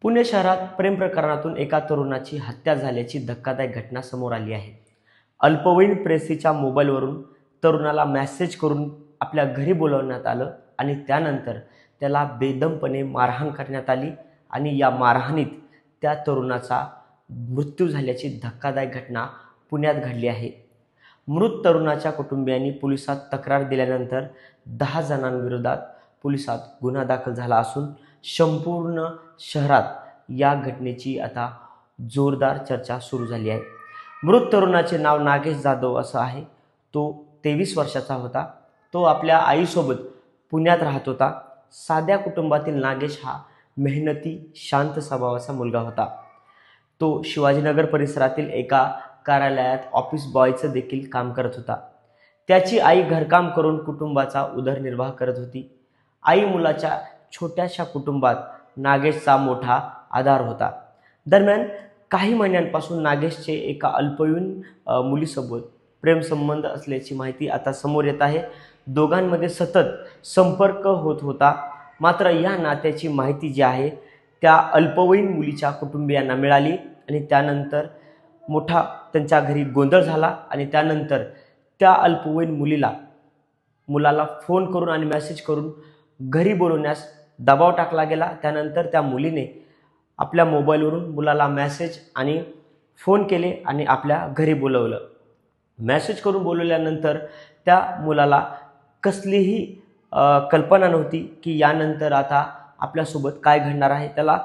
पुणे शहरात प्रेम प्रकरणातून एका तरुणाची हत्या झाल्याची धक्कादायक घटना समोर आली आहे. अल्पवयीन प्रेयसीच्या मोबाईलवरून तरुणाला मेसेज करून आपल्या घरी बोलावण्यात आलं आणि त्यानंतर त्याला बेदमपणे मारहाण करण्यात आली आणि या मारहाणीत त्या तरुणाचा मृत्यू झाल्याची धक्कादायक घटना पुण्यात घडली आहे. मृत तरुणाच्या कुटुंबियांनी पोलिसात तक्रार दिल्यानंतर 10 जणांविरोधात पोलिसात गुन्हा दाखल झाला असून संपूर्ण शहरात या घटनेची आता जोरदार चर्चा सुरू झाली आहे. मृत तरुणाचे नाव नागेश जाधव असं आहे. तो 23 वर्षाचा होता. तो आपल्या आईसोबत पुण्यात राहत होता. साध्या कुटुंबातील नागेश हा मेहनती, शांत स्वभावाचा मुलगा होता. तो शिवाजीनगर परिसरातील एका कार्यालयात ऑफिस बॉयचं देखील काम करत होता. त्याची आई घरकाम करून कुटुंबाचा उदरनिर्वाह करत होती. आई मुलाच्या छोट्याशा कुटुंबात नागेशचा मोठा आधार होता. दरम्यान काही महिन्यांपासून नागेशचे एका अल्पवयीन मुलीसोबत प्रेमसंबंध असल्याची माहिती आता समोर येत आहे. दोघांमध्ये सतत संपर्क होत होता. मात्र या नात्याची माहिती जी आहे त्या अल्पवयीन मुलीच्या कुटुंबियांना मिळाली आणि त्यानंतर मोठा त्यांच्या घरी गोंधळ झाला आणि त्यानंतर त्या अल्पवयीन मुलाला फोन करून आणि मेसेज करून घरी बोलवण्यास दबाव टाकला गेला. त्यानंतर त्या मुलीने आपल्या मोबाईलवरून मुलाला मेसेज आणि फोन केले आणि आपल्या घरी बोलवलं. मेसेज करून बोलवल्यानंतर त्या मुलाला कसलीही कल्पना नव्हती की यानंतर आता आपल्यासोबत काय घडणार आहे. त्याला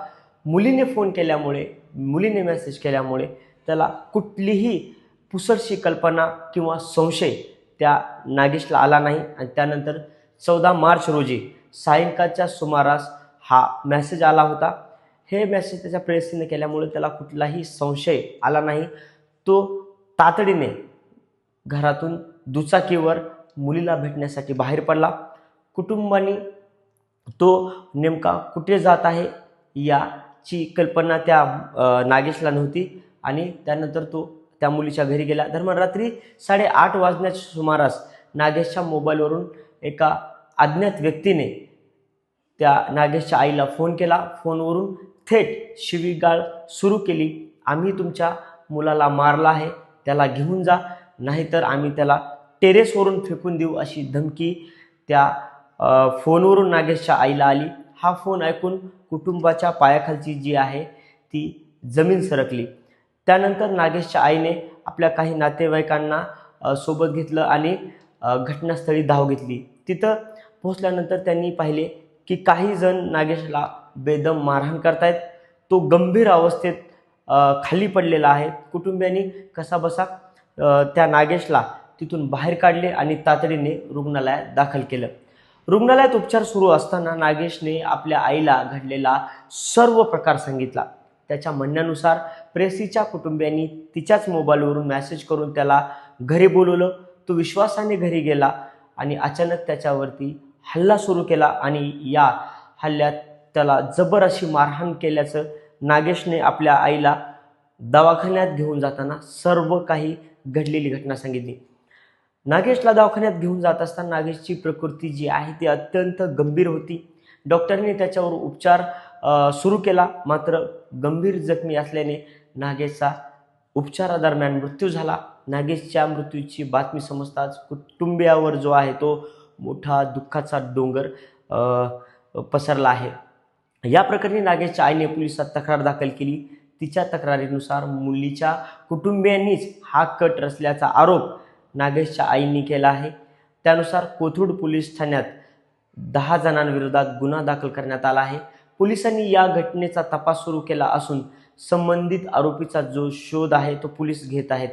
मुलीने मेसेज केल्यामुळे त्याला कुठलीही पुसटशी कल्पना किंवा संशय त्या नागेशला आला नाही आणि त्यानंतर 14 मार्च रोजी सायंकाळच्या सुमारास हा मेसेज आला होता. हे मेसेज त्याच्या प्रेयसीने केल्यामुळे त्याला कुठलाही संशय आला नाही. तो तातडीने घरातून दुचाकीवर मुलीला भेटण्यासाठी बाहेर पडला. कुटुंबाने तो नेमका कुठे जात आहे याची कल्पना त्या नागेशला नव्हती आणि त्यानंतर तो त्या मुलीच्या घरी गेला. दरम्यान रात्री 8:30 वाजण्याच्या सुमारास नागेशच्या मोबाईलवरून एका अज्ञात व्यक्तीने त्या नागेशच्या आईला फोन केला. फोनवरून थेट शिवीगाळ सुरू केली. आम्ही तुमच्या मुलाला मारला आहे, त्याला घेऊन जा, नाहीतर आम्ही त्याला टेरेसवरून फेकून देऊ अशी धमकी त्या फोनवरून नागेशच्या आईला आली. हा फोन ऐकून कुटुंबाच्या पायाखालची जी आहे ती जमीन सरकली. त्यानंतर नागेशच्या आईने आपल्या काही नातेवाईकांना सोबत घेतलं आणि घटनास्थळी धाव घेतली. तिथं पोहोचल्यानंतर त्यांनी पाहिले की काही जण नागेशला बेदम मारहाण करतायत. तो गंभीर अवस्थेत खाली पडलेला आहे. कुटुंबियांनी कसाबसा त्या नागेशला तिथून बाहेर काढले आणि तातडीने रुग्णालयात दाखल केलं. रुग्णालयात उपचार सुरू असताना नागेशने आपल्या आईला घडलेला सर्व प्रकार सांगितला. त्याच्या म्हणण्यानुसार प्रेयसीच्या कुटुंबियांनी तिच्याच मोबाईलवरून मेसेज करून त्याला घरी बोलवलं. तो विश्वासाने घरी गेला आणि अचानक त्याच्यावरती हल्ला सुरू केला आणि या हल्ल्यात त्याला जबर अशी मारहाण केल्याचं नागेशने आपल्या आईला दवाखान्यात घेऊन जाताना सर्व काही घडलेली घटना सांगितली. नागेशला दवाखान्यात घेऊन जात असताना नागेशची प्रकृती जी आहे ती अत्यंत गंभीर होती. डॉक्टरने त्याच्यावर उपचार सुरू केला. मात्र गंभीर जखमी असल्याने नागेशचा उपचारादरम्यान मृत्यू झाला. नागेशच्या मृत्यूची बातमी समजताच कुटुंबियावर जो आहे तो मोठा दुःखाचा डोंगर पसरला आहे. या प्रकरणी नागेशच्या आईने पोलिसात तक्रार दाखल केली. तिच्या तक्रारीनुसार मुलीच्या कुटुंबियांनीच हा कट रचल्याचा आरोप नागेशच्या आईने केला आहे. त्यानुसार कोथरूड पोलीस ठाण्यात 10 जणांविरोधात गुन्हा दाखल करण्यात आला आहे. पोलिसांनी या घटनेचा तपास सुरू केला असून संबंधित आरोपीचा जो शोध आहे तो पोलीस घेत आहेत.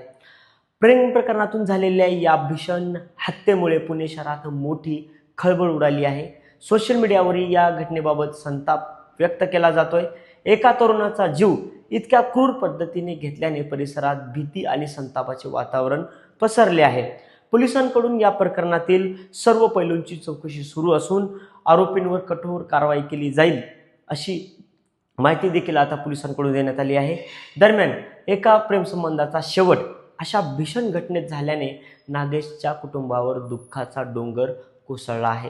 प्रेम प्रकरणातून झालेल्या या भीषण हत्येमुळे पुणे शहरात मोठी खळबळ उडाली आहे. सोशल मीडियावरही या घटनेबाबत संताप व्यक्त केला जातोय. एका तरुणाचा जीव इतक्या क्रूर पद्धतीने घेतल्याने परिसरात भीती आणि संतापाचे वातावरण पसरले आहे. पोलिसांकडून या प्रकरणातील सर्व पैलूंची चौकशी सुरू असून आरोपींवर कठोर कारवाई केली जाईल अशी माहिती देखील आता पोलिसांकडून देण्यात आली आहे. दरम्यान एका प्रेमसंबंधाचा शेवट अशा भीषण घटनेत झाल्याने नागेशच्या कुटुंबावर दुःखाचा डोंगर कोसळला आहे.